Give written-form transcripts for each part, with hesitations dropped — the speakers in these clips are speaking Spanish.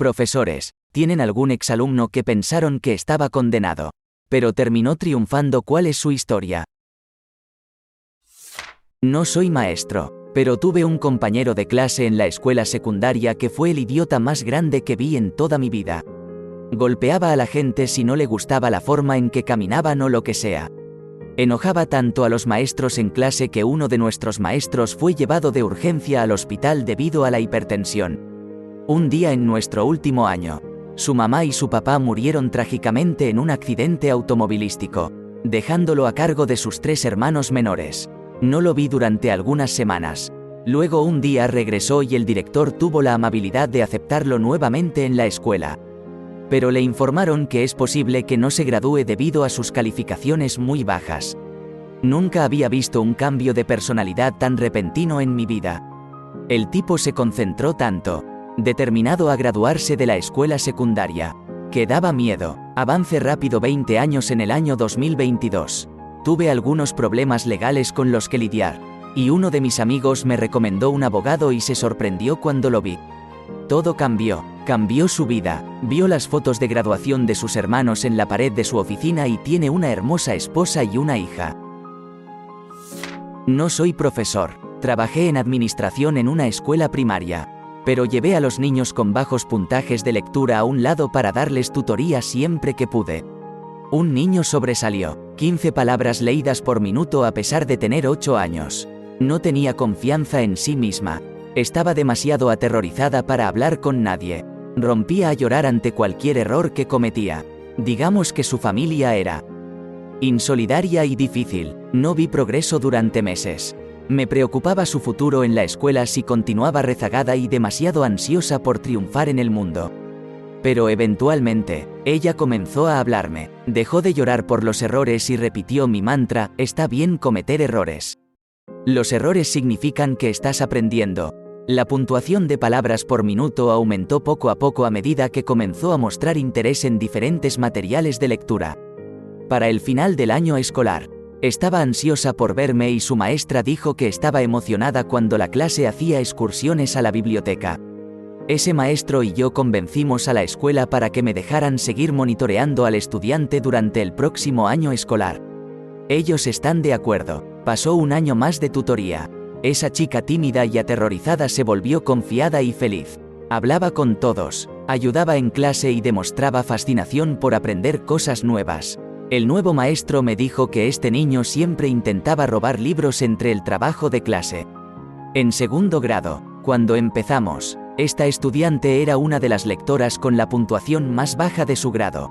Profesores, ¿tienen algún exalumno que pensaron que estaba condenado, pero terminó triunfando? ¿Cuál es su historia? No soy maestro, pero tuve un compañero de clase en la escuela secundaria que fue el idiota más grande que vi en toda mi vida. Golpeaba a la gente si no le gustaba la forma en que caminaban o lo que sea. Enojaba tanto a los maestros en clase que uno de nuestros maestros fue llevado de urgencia al hospital debido a la hipertensión. Un día en nuestro último año, su mamá y su papá murieron trágicamente en un accidente automovilístico, dejándolo a cargo de sus 3 hermanos menores. No lo vi durante algunas semanas. Luego un día regresó y el director tuvo la amabilidad de aceptarlo nuevamente en la escuela. Pero le informaron que es posible que no se gradúe debido a sus calificaciones muy bajas. Nunca había visto un cambio de personalidad tan repentino en mi vida. El tipo se concentró tanto, determinado a graduarse de la escuela secundaria, que daba miedo. Avance rápido. 20 años. En el año 2022. Tuve algunos problemas legales con los que lidiar, y uno de mis amigos me recomendó un abogado y se sorprendió cuando lo vi. Todo cambió su vida. Vio las fotos de graduación de sus hermanos en la pared de su oficina y tiene una hermosa esposa y una hija. No soy profesor. Trabajé en administración en una escuela primaria, pero llevé a los niños con bajos puntajes de lectura a un lado para darles tutoría siempre que pude. Un niño sobresalió, 15 palabras leídas por minuto a pesar de tener 8 años. No tenía confianza en sí misma. Estaba demasiado aterrorizada para hablar con nadie. Rompía a llorar ante cualquier error que cometía. Digamos que su familia era insolidaria y difícil. No vi progreso durante meses. Me preocupaba su futuro en la escuela si continuaba rezagada y demasiado ansiosa por triunfar en el mundo. Pero eventualmente, ella comenzó a hablarme. Dejó de llorar por los errores y repitió mi mantra: está bien cometer errores. Los errores significan que estás aprendiendo. La puntuación de palabras por minuto aumentó poco a poco a medida que comenzó a mostrar interés en diferentes materiales de lectura. Para el final del año escolar, estaba ansiosa por verme y su maestra dijo que estaba emocionada cuando la clase hacía excursiones a la biblioteca. Ese maestro y yo convencimos a la escuela para que me dejaran seguir monitoreando al estudiante durante el próximo año escolar. Ellos están de acuerdo. Pasó un año más de tutoría. Esa chica tímida y aterrorizada se volvió confiada y feliz. Hablaba con todos, ayudaba en clase y demostraba fascinación por aprender cosas nuevas. El nuevo maestro me dijo que este niño siempre intentaba robar libros entre el trabajo de clase. En segundo grado, cuando empezamos, esta estudiante era una de las lectoras con la puntuación más baja de su grado.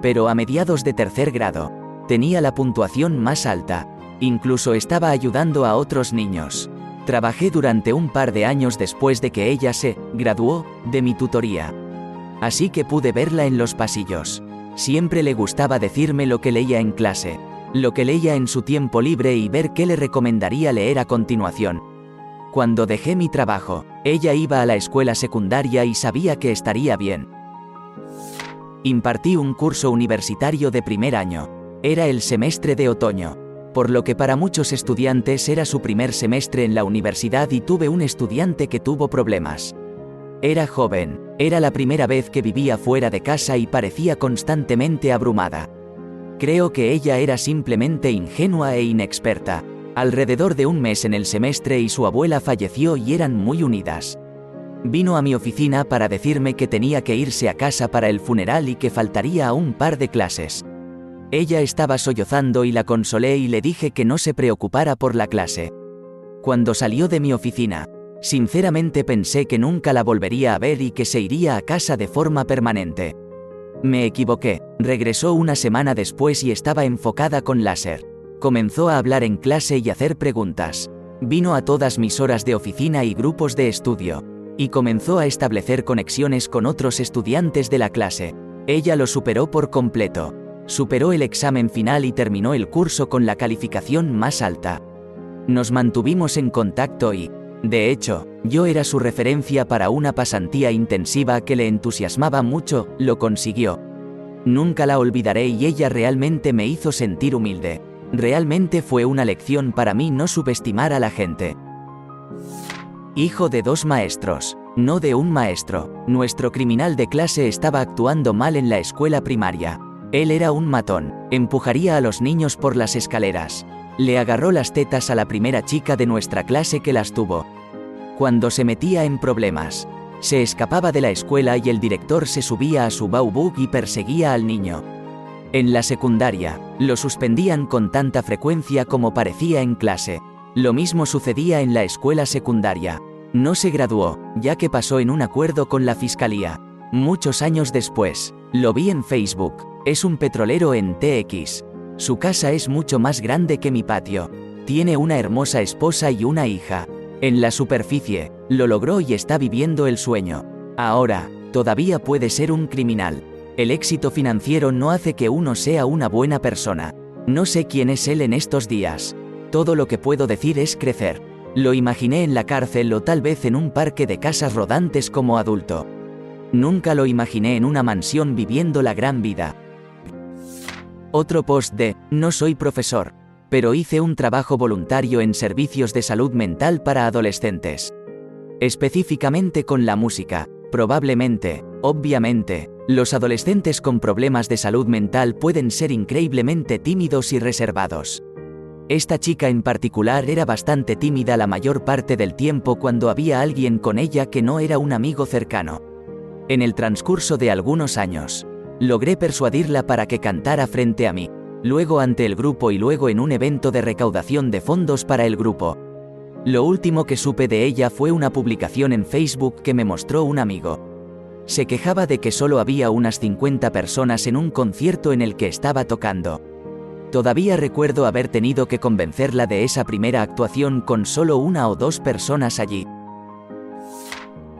Pero a mediados de tercer grado, tenía la puntuación más alta. Incluso estaba ayudando a otros niños. Trabajé durante un par de años después de que ella se graduó de mi tutoría. Así que pude verla en los pasillos. Siempre le gustaba decirme lo que leía en clase, lo que leía en su tiempo libre y ver qué le recomendaría leer a continuación. Cuando dejé mi trabajo, ella iba a la escuela secundaria y sabía que estaría bien. Impartí un curso universitario de primer año. Era el semestre de otoño, por lo que para muchos estudiantes era su primer semestre en la universidad y tuve un estudiante que tuvo problemas. Era joven, era la primera vez que vivía fuera de casa y parecía constantemente abrumada. Creo que ella era simplemente ingenua e inexperta. Alrededor de un mes en el semestre y su abuela falleció y eran muy unidas. Vino a mi oficina para decirme que tenía que irse a casa para el funeral y que faltaría a un par de clases. Ella estaba sollozando y la consolé y le dije que no se preocupara por la clase. Cuando salió de mi oficina, sinceramente pensé que nunca la volvería a ver y que se iría a casa de forma permanente. Me equivoqué. Regresó una semana después y estaba enfocada con láser. Comenzó a hablar en clase y hacer preguntas. Vino a todas mis horas de oficina y grupos de estudio, y comenzó a establecer conexiones con otros estudiantes de la clase. Ella lo superó por completo. Superó el examen final y terminó el curso con la calificación más alta. Nos mantuvimos en contacto y, de hecho, yo era su referencia para una pasantía intensiva que le entusiasmaba mucho. Lo consiguió. Nunca la olvidaré y ella realmente me hizo sentir humilde. Realmente fue una lección para mí no subestimar a la gente. Hijo de 2 maestros, no de un maestro. Nuestro criminal de clase estaba actuando mal en la escuela primaria. Él era un matón, empujaría a los niños por las escaleras. Le agarró las tetas a la primera chica de nuestra clase que las tuvo. Cuando se metía en problemas, se escapaba de la escuela y el director se subía a su baubug y perseguía al niño. En la secundaria, lo suspendían con tanta frecuencia como parecía en clase. Lo mismo sucedía en la escuela secundaria. No se graduó, ya que pasó en un acuerdo con la fiscalía. Muchos años después, lo vi en Facebook. Es un petrolero en TX. Su casa es mucho más grande que mi patio. Tiene una hermosa esposa y una hija. En la superficie, lo logró y está viviendo el sueño. Ahora, todavía puede ser un criminal. El éxito financiero no hace que uno sea una buena persona. No sé quién es él en estos días. Todo lo que puedo decir es crecer. Lo imaginé en la cárcel o tal vez en un parque de casas rodantes como adulto. Nunca lo imaginé en una mansión viviendo la gran vida. Otro post de, no soy profesor, pero hice un trabajo voluntario en servicios de salud mental para adolescentes. Específicamente con la música. Probablemente, obviamente, los adolescentes con problemas de salud mental pueden ser increíblemente tímidos y reservados. Esta chica en particular era bastante tímida la mayor parte del tiempo cuando había alguien con ella que no era un amigo cercano. En el transcurso de algunos años, logré persuadirla para que cantara frente a mí, luego ante el grupo y luego en un evento de recaudación de fondos para el grupo. Lo último que supe de ella fue una publicación en Facebook que me mostró un amigo. Se quejaba de que solo había unas 50 personas en un concierto en el que estaba tocando. Todavía recuerdo haber tenido que convencerla de esa primera actuación con solo 1 o 2 personas allí.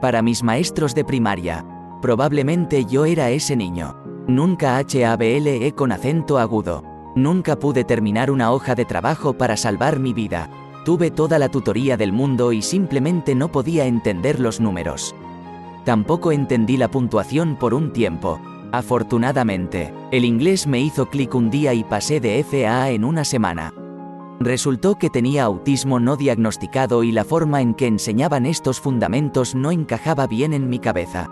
Para mis maestros de primaria, probablemente yo era ese niño. Nunca HABLE con acento agudo. Nunca pude terminar una hoja de trabajo para salvar mi vida. Tuve toda la tutoría del mundo y simplemente no podía entender los números. Tampoco entendí la puntuación por un tiempo. Afortunadamente, el inglés me hizo clic un día y pasé de F a A en una semana. Resultó que tenía autismo no diagnosticado y la forma en que enseñaban estos fundamentos no encajaba bien en mi cabeza.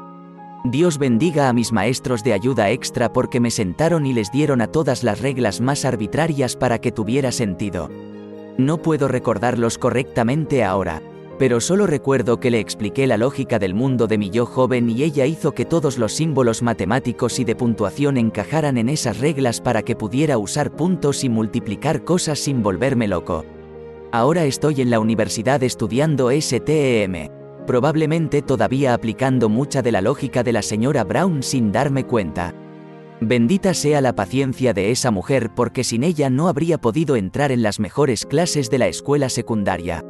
Dios bendiga a mis maestros de ayuda extra porque me sentaron y les dieron a todas las reglas más arbitrarias para que tuviera sentido. No puedo recordarlos correctamente ahora, pero solo recuerdo que le expliqué la lógica del mundo de mi yo joven y ella hizo que todos los símbolos matemáticos y de puntuación encajaran en esas reglas para que pudiera usar puntos y multiplicar cosas sin volverme loco. Ahora estoy en la universidad estudiando STEM, probablemente todavía aplicando mucha de la lógica de la señora Brown sin darme cuenta. Bendita sea la paciencia de esa mujer porque sin ella no habría podido entrar en las mejores clases de la escuela secundaria.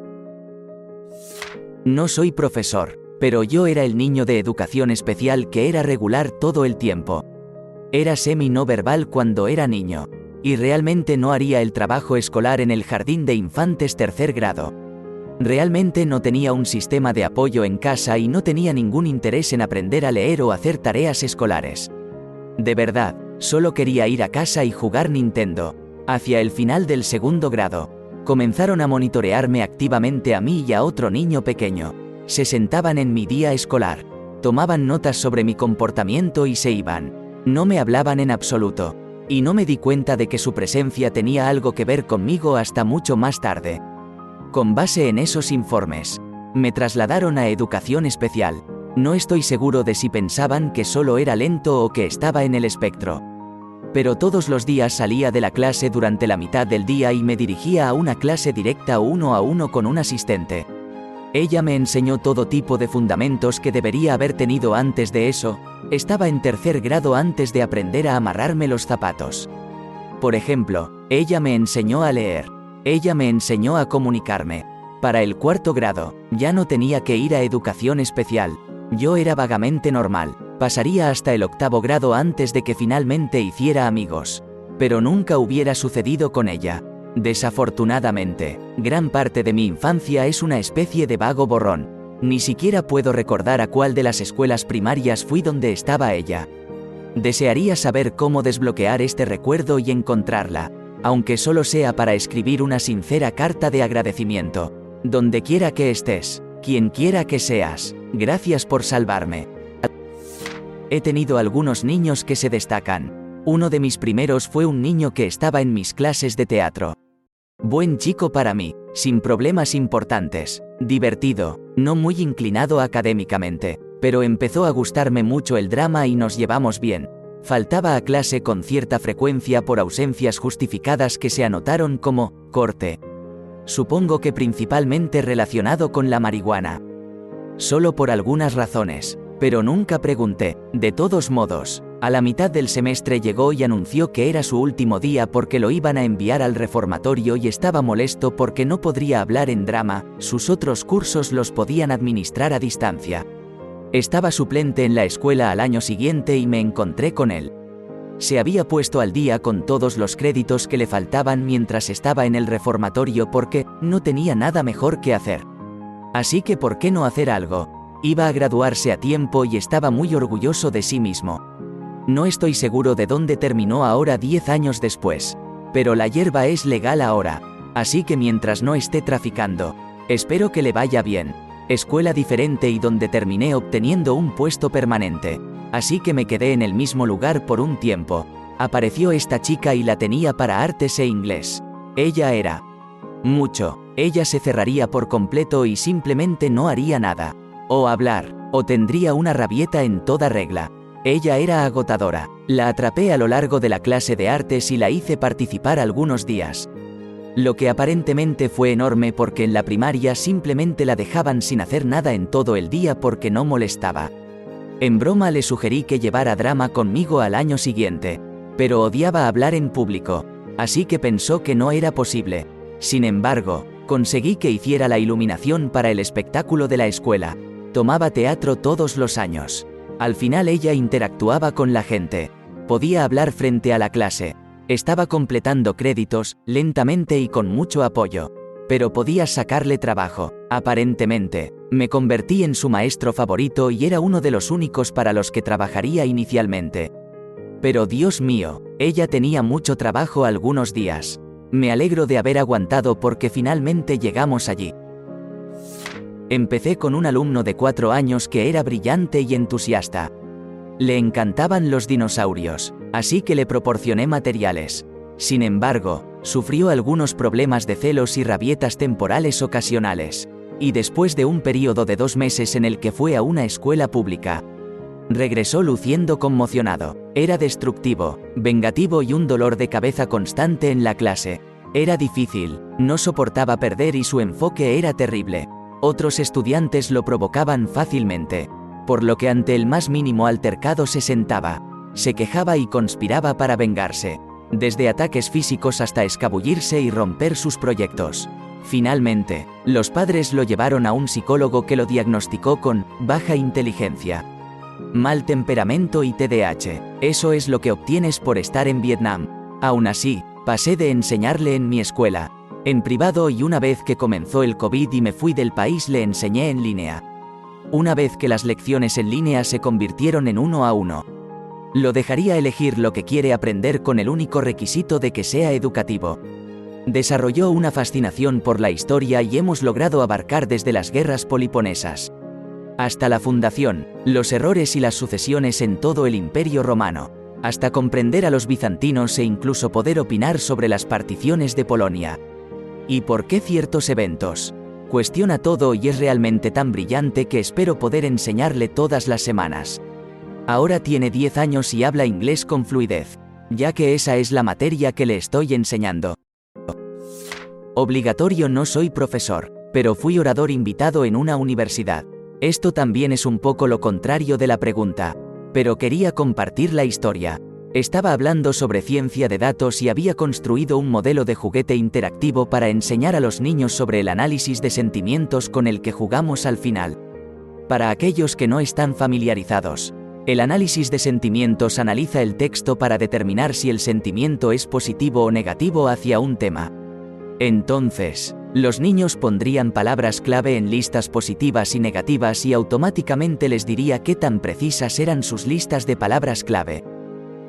No soy profesor, pero yo era el niño de educación especial que era regular todo el tiempo. Era semi-no verbal cuando era niño, y realmente no haría el trabajo escolar en el jardín de infantes 3er grado. Realmente no tenía un sistema de apoyo en casa y no tenía ningún interés en aprender a leer o hacer tareas escolares. De verdad, solo quería ir a casa y jugar Nintendo. Hacia el final del 2º grado, comenzaron a monitorearme activamente a mí y a otro niño pequeño. Se sentaban en mi día escolar, tomaban notas sobre mi comportamiento y se iban. No me hablaban en absoluto, y no me di cuenta de que su presencia tenía algo que ver conmigo hasta mucho más tarde. Con base en esos informes, me trasladaron a educación especial. No estoy seguro de si pensaban que solo era lento o que estaba en el espectro. Pero todos los días salía de la clase durante la mitad del día y me dirigía a una clase directa 1 a 1 con un asistente. Ella me enseñó todo tipo de fundamentos que debería haber tenido antes de eso. Estaba en 3er grado antes de aprender a amarrarme los zapatos. Por ejemplo, ella me enseñó a leer. Ella me enseñó a comunicarme. Para el 4º grado, ya no tenía que ir a educación especial. Yo era vagamente normal. Pasaría hasta el 8º grado antes de que finalmente hiciera amigos. Pero nunca hubiera sucedido con ella. Desafortunadamente, gran parte de mi infancia es una especie de vago borrón. Ni siquiera puedo recordar a cuál de las escuelas primarias fui donde estaba ella. Desearía saber cómo desbloquear este recuerdo y encontrarla, aunque solo sea para escribir una sincera carta de agradecimiento. Donde quiera que estés, Quien quiera que seas, gracias por salvarme. He tenido algunos niños que se destacan. Uno de mis primeros fue un niño que estaba en mis clases de teatro. Buen chico para mí, sin problemas importantes, divertido, no muy inclinado académicamente, pero empezó a gustarme mucho el drama y nos llevamos bien. Faltaba a clase con cierta frecuencia por ausencias justificadas que se anotaron como corte. Supongo que principalmente relacionado con la marihuana. Solo por algunas razones, pero nunca pregunté. De todos modos, a la mitad del semestre llegó y anunció que era su último día porque lo iban a enviar al reformatorio y estaba molesto porque no podría hablar en drama, sus otros cursos los podían administrar a distancia. Estaba suplente en la escuela al año siguiente y me encontré con él. Se había puesto al día con todos los créditos que le faltaban mientras estaba en el reformatorio porque no tenía nada mejor que hacer. Así que ¿por qué no hacer algo? Iba a graduarse a tiempo y estaba muy orgulloso de sí mismo. No estoy seguro de dónde terminó ahora 10 años después, pero la hierba es legal ahora, así que mientras no esté traficando, espero que le vaya bien. Escuela diferente y donde terminé obteniendo un puesto permanente. Así que me quedé en el mismo lugar por un tiempo. Apareció esta chica y la tenía para artes e inglés. Ella era mucho. Ella se cerraría por completo y simplemente no haría nada. O hablar, o tendría una rabieta en toda regla. Ella era agotadora. La atrapé a lo largo de la clase de artes y la hice participar algunos días. Lo que aparentemente fue enorme porque en la primaria simplemente la dejaban sin hacer nada en todo el día porque no molestaba. En broma le sugerí que llevara drama conmigo al año siguiente, pero odiaba hablar en público, así que pensó que no era posible. Sin embargo, conseguí que hiciera la iluminación para el espectáculo de la escuela. Tomaba teatro todos los años. Al final ella interactuaba con la gente. Podía hablar frente a la clase. Estaba completando créditos, lentamente y con mucho apoyo. Pero podía sacarle trabajo, aparentemente. Me convertí en su maestro favorito y era uno de los únicos para los que trabajaría inicialmente. Pero Dios mío, ella tenía mucho trabajo algunos días. Me alegro de haber aguantado porque finalmente llegamos allí. Empecé con un alumno de 4 años que era brillante y entusiasta. Le encantaban los dinosaurios, así que le proporcioné materiales. Sin embargo, sufrió algunos problemas de celos y rabietas temporales ocasionales. Y después de un periodo de 2 meses en el que fue a una escuela pública, regresó luciendo conmocionado. Era destructivo, vengativo y un dolor de cabeza constante en la clase. Era difícil, no soportaba perder y su enfoque era terrible. Otros estudiantes lo provocaban fácilmente, por lo que ante el más mínimo altercado se sentaba, se quejaba y conspiraba para vengarse, desde ataques físicos hasta escabullirse y romper sus proyectos. Finalmente, los padres lo llevaron a un psicólogo que lo diagnosticó con baja inteligencia, mal temperamento y TDAH. Eso es lo que obtienes por estar en Vietnam. Aún así, pasé de enseñarle en mi escuela, en privado, y una vez que comenzó el COVID y me fui del país le enseñé en línea. Una vez que las lecciones en línea se convirtieron en 1 a 1. Lo dejaría elegir lo que quiere aprender con el único requisito de que sea educativo. Desarrolló una fascinación por la historia y hemos logrado abarcar desde las guerras poliponesas hasta la fundación, los errores y las sucesiones en todo el Imperio Romano, hasta comprender a los bizantinos e incluso poder opinar sobre las particiones de Polonia. ¿Y por qué ciertos eventos? Cuestiona todo y es realmente tan brillante que espero poder enseñarle todas las semanas. Ahora tiene 10 años y habla inglés con fluidez, ya que esa es la materia que le estoy enseñando. Obligatorio. No soy profesor, pero fui orador invitado en una universidad. Esto también es un poco lo contrario de la pregunta, pero quería compartir la historia. Estaba hablando sobre ciencia de datos y había construido un modelo de juguete interactivo para enseñar a los niños sobre el análisis de sentimientos con el que jugamos al final. Para aquellos que no están familiarizados, el análisis de sentimientos analiza el texto para determinar si el sentimiento es positivo o negativo hacia un tema. Entonces, los niños pondrían palabras clave en listas positivas y negativas y automáticamente les diría qué tan precisas eran sus listas de palabras clave.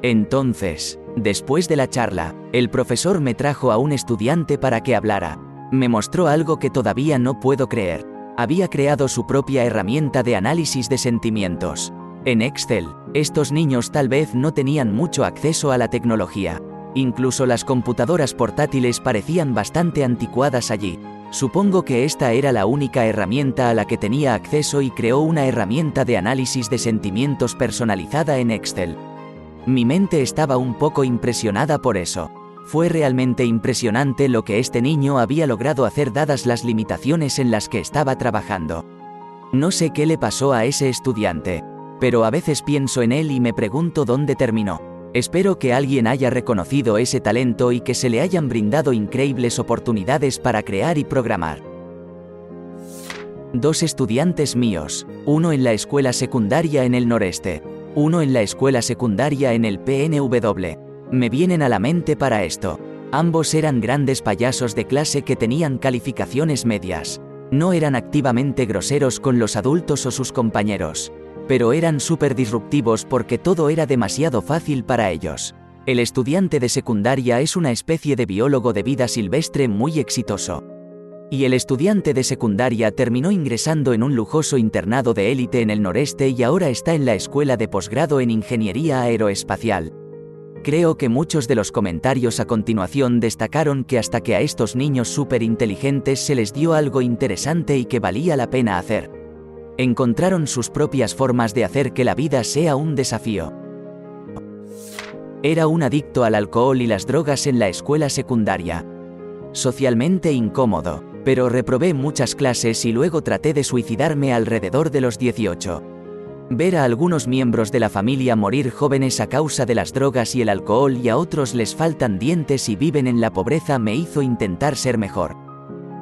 Entonces, después de la charla, el profesor me trajo a un estudiante para que hablara. Me mostró algo que todavía no puedo creer. Había creado su propia herramienta de análisis de sentimientos. En Excel, estos niños tal vez no tenían mucho acceso a la tecnología. Incluso las computadoras portátiles parecían bastante anticuadas allí. Supongo que esta era la única herramienta a la que tenía acceso y creó una herramienta de análisis de sentimientos personalizada en Excel. Mi mente estaba un poco impresionada por eso. Fue realmente impresionante lo que este niño había logrado hacer dadas las limitaciones en las que estaba trabajando. No sé qué le pasó a ese estudiante, pero a veces pienso en él y me pregunto dónde terminó. Espero que alguien haya reconocido ese talento y que se le hayan brindado increíbles oportunidades para crear y programar. 2 estudiantes míos, uno en la escuela secundaria en el noreste, uno en la escuela secundaria en el PNW. Me vienen a la mente para esto. Ambos eran grandes payasos de clase que tenían calificaciones medias. No eran activamente groseros con los adultos o sus compañeros, pero eran súper disruptivos porque todo era demasiado fácil para ellos. El estudiante de secundaria es una especie de biólogo de vida silvestre muy exitoso. Y el estudiante de secundaria terminó ingresando en un lujoso internado de élite en el noreste y ahora está en la escuela de posgrado en ingeniería aeroespacial. Creo que muchos de los comentarios a continuación destacaron que hasta que a estos niños súper inteligentes se les dio algo interesante y que valía la pena hacer. Encontraron sus propias formas de hacer que la vida sea un desafío. Era un adicto al alcohol y las drogas en la escuela secundaria. Socialmente incómodo, pero reprobé muchas clases y luego traté de suicidarme alrededor de los 18. Ver a algunos miembros de la familia morir jóvenes a causa de las drogas y el alcohol y a otros les faltan dientes y viven en la pobreza me hizo intentar ser mejor.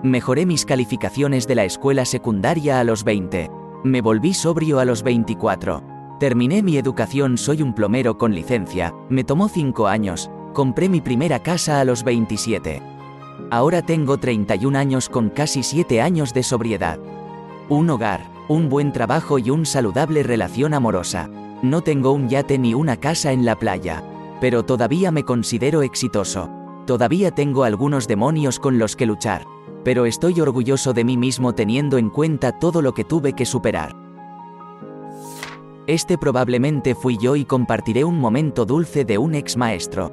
Mejoré mis calificaciones de la escuela secundaria a los 20. Me volví sobrio a los 24. Terminé mi educación, soy un plomero con licencia, me tomó 5 años, compré mi primera casa a los 27. Ahora tengo 31 años con casi 7 años de sobriedad. Un hogar, un buen trabajo y una saludable relación amorosa. No tengo un yate ni una casa en la playa, pero todavía me considero exitoso. Todavía tengo algunos demonios con los que luchar, pero estoy orgulloso de mí mismo teniendo en cuenta todo lo que tuve que superar. Este probablemente fui yo y compartiré un momento dulce de un ex maestro.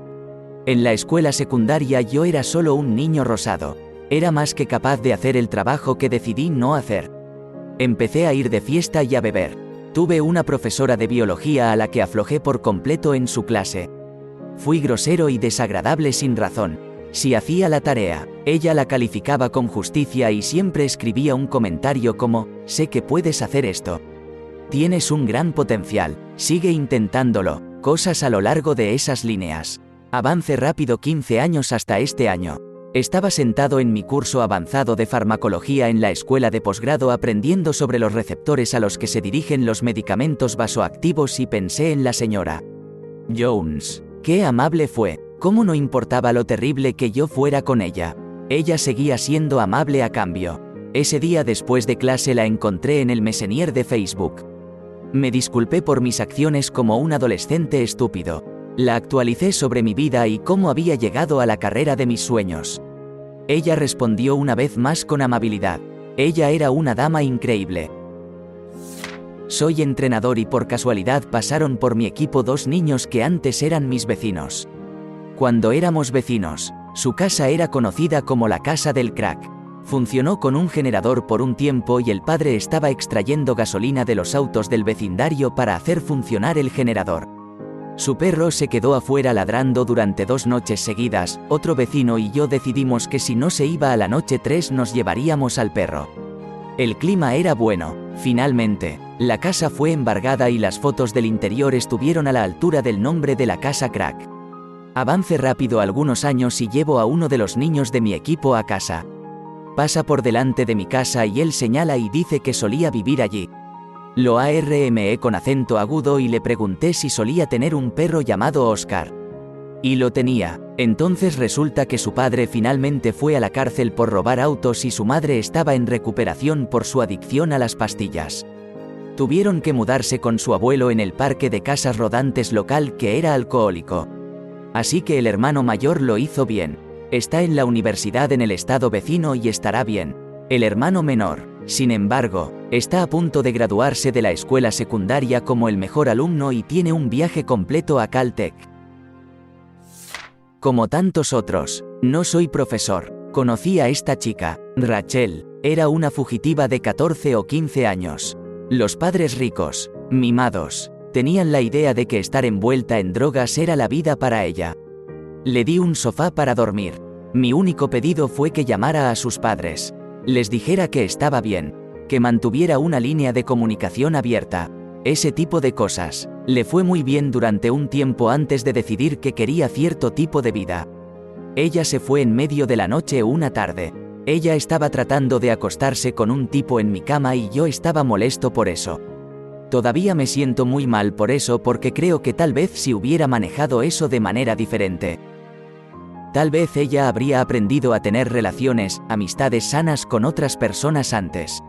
En la escuela secundaria yo era solo un niño rosado. Era más que capaz de hacer el trabajo que decidí no hacer. Empecé a ir de fiesta y a beber. Tuve una profesora de biología a la que aflojé por completo en su clase. Fui grosero y desagradable sin razón. Si hacía la tarea, ella la calificaba con justicia y siempre escribía un comentario como, sé que puedes hacer esto. Tienes un gran potencial, sigue intentándolo, cosas a lo largo de esas líneas. Avance rápido 15 años hasta este año. Estaba sentado en mi curso avanzado de farmacología en la escuela de posgrado aprendiendo sobre los receptores a los que se dirigen los medicamentos vasoactivos y pensé en la señora Jones. Qué amable fue, cómo no importaba lo terrible que yo fuera con ella. Ella seguía siendo amable a cambio. Ese día después de clase la encontré en el Messenger de Facebook. Me disculpé por mis acciones como un adolescente estúpido. La actualicé sobre mi vida y cómo había llegado a la carrera de mis sueños. Ella respondió una vez más con amabilidad. Ella era una dama increíble. Soy entrenador y por casualidad pasaron por mi equipo 2 niños que antes eran mis vecinos. Cuando éramos vecinos, su casa era conocida como la casa del crack. Funcionó con un generador por un tiempo y el padre estaba extrayendo gasolina de los autos del vecindario para hacer funcionar el generador. Su perro se quedó afuera ladrando durante 2 noches seguidas. Otro vecino y yo decidimos que si no se iba a la noche 3 nos llevaríamos al perro. El clima era bueno. Finalmente, la casa fue embargada y las fotos del interior estuvieron a la altura del nombre de la casa crack. Avance rápido algunos años y llevo a uno de los niños de mi equipo a casa. Pasa por delante de mi casa y él señala y dice que solía vivir allí. Lo armé con acento agudo y le pregunté si solía tener un perro llamado Oscar. Y lo tenía. Entonces resulta que su padre finalmente fue a la cárcel por robar autos y su madre estaba en recuperación por su adicción a las pastillas. Tuvieron que mudarse con su abuelo en el parque de casas rodantes local que era alcohólico. Así que el hermano mayor lo hizo bien. Está en la universidad en el estado vecino y estará bien. El hermano menor Sin embargo, está a punto de graduarse de la escuela secundaria como el mejor alumno y tiene un viaje completo a Caltech. Como tantos otros, no soy profesor. Conocí a esta chica, Rachel, era una fugitiva de 14 o 15 años. Los padres ricos, mimados, tenían la idea de que estar envuelta en drogas era la vida para ella. Le di un sofá para dormir. Mi único pedido fue que llamara a sus padres. Les dijera que estaba bien, que mantuviera una línea de comunicación abierta. Ese tipo de cosas. Le fue muy bien durante un tiempo antes de decidir que quería cierto tipo de vida. Ella se fue en medio de la noche una tarde. Ella estaba tratando de acostarse con un tipo en mi cama y yo estaba molesto por eso. Todavía me siento muy mal por eso porque creo que tal vez si hubiera manejado eso de manera diferente. Tal vez ella habría aprendido a tener relaciones, amistades sanas con otras personas antes.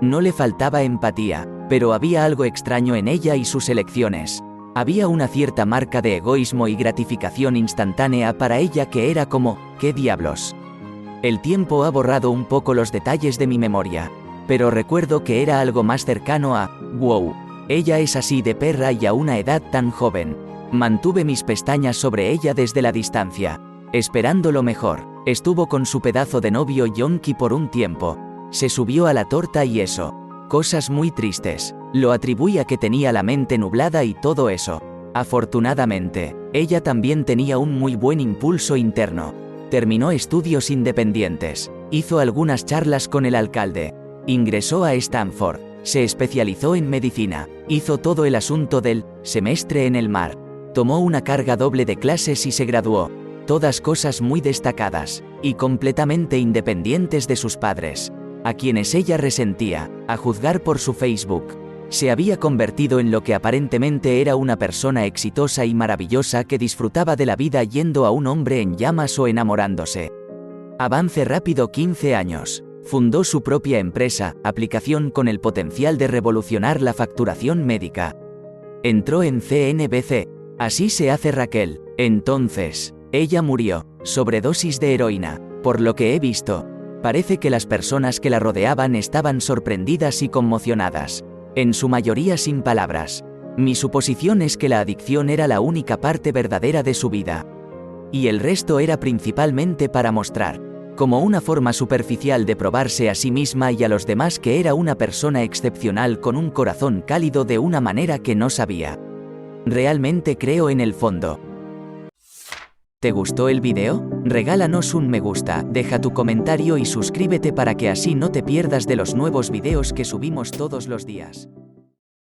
No le faltaba empatía, pero había algo extraño en ella y sus elecciones. Había una cierta marca de egoísmo y gratificación instantánea para ella que era como, ¿qué diablos? El tiempo ha borrado un poco los detalles de mi memoria, pero recuerdo que era algo más cercano a, wow, ella es así de perra y a una edad tan joven. Mantuve mis pestañas sobre ella desde la distancia, esperando lo mejor. Estuvo con su pedazo de novio yonki por un tiempo. Se subió a la torta y eso. Cosas muy tristes. Lo atribuí a que tenía la mente nublada y todo eso. Afortunadamente, ella también tenía un muy buen impulso interno. Terminó estudios independientes. Hizo algunas charlas con el alcalde. Ingresó a Stanford. Se especializó en medicina. Hizo todo el asunto del semestre en el mar. Tomó una carga doble de clases y se graduó. Todas cosas muy destacadas, y completamente independientes de sus padres, a quienes ella resentía, a juzgar por su Facebook. Se había convertido en lo que aparentemente era una persona exitosa y maravillosa que disfrutaba de la vida yendo a un hombre en llamas o enamorándose. Avance rápido 15 años. Fundó su propia empresa, aplicación con el potencial de revolucionar la facturación médica. Entró en CNBC. Así se hace Raquel. Entonces, ella murió, sobredosis de heroína. Por lo que he visto, parece que las personas que la rodeaban estaban sorprendidas y conmocionadas. En su mayoría sin palabras. Mi suposición es que la adicción era la única parte verdadera de su vida. Y el resto era principalmente para mostrar, como una forma superficial de probarse a sí misma y a los demás que era una persona excepcional con un corazón cálido de una manera que no sabía. Realmente creo en el fondo. ¿Te gustó el video? Regálanos un me gusta, deja tu comentario y suscríbete para que así no te pierdas de los nuevos videos que subimos todos los días.